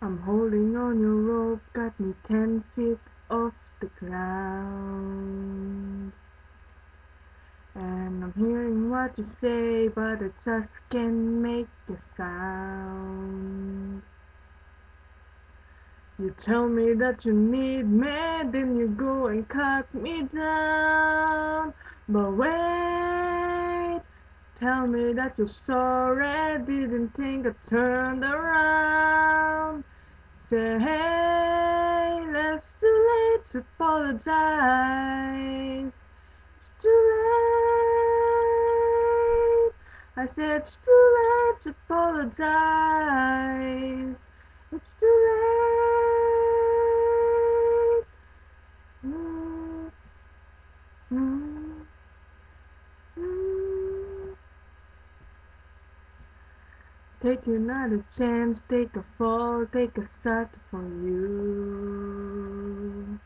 I'm holding on your rope, got me 10 feet off the ground. And I'm hearing what you say, but I just can't make a sound. You tell me that you need me, then you go and cut me down. But wait, tell me that you're sorry, didn't think I turned around. Say, hey, it's too late to apologize. It's too late. I said it's too late to apologize. It's too late. Mm, mm, mm. Take another chance, take a fall, take a shot for you.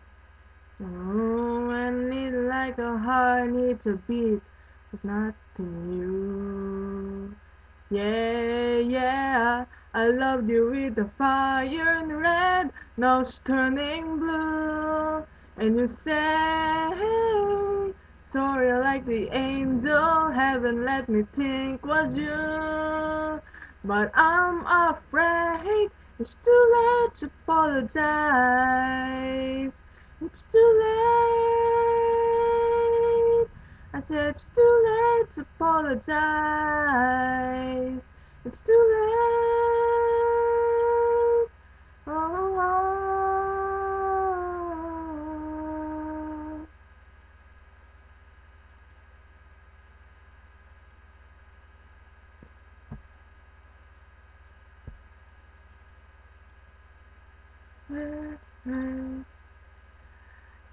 Oh, I need like a heart needs a beat, but nothing new. Yeah, yeah, I loved you with the fire and red, now it's turning blue. And you say, sorry like the angel, heaven let me think was you. But I'm afraid it's too late to apologize. It's too late. I said it's too late to apologize. It's too late. Oh, oh, oh.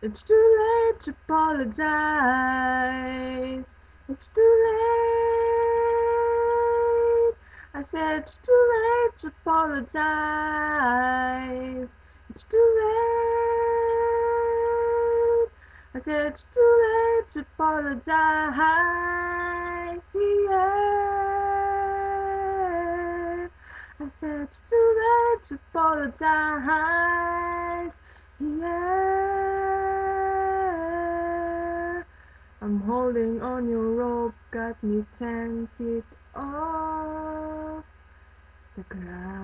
It's too late to apologize. It's too late. I said it's too late to apologize. It's too late. I said it's too late to apologize. Yeah. I said it's too late to apologize. Yeah. I'm holding on your rope, got me 10 feet off the ground.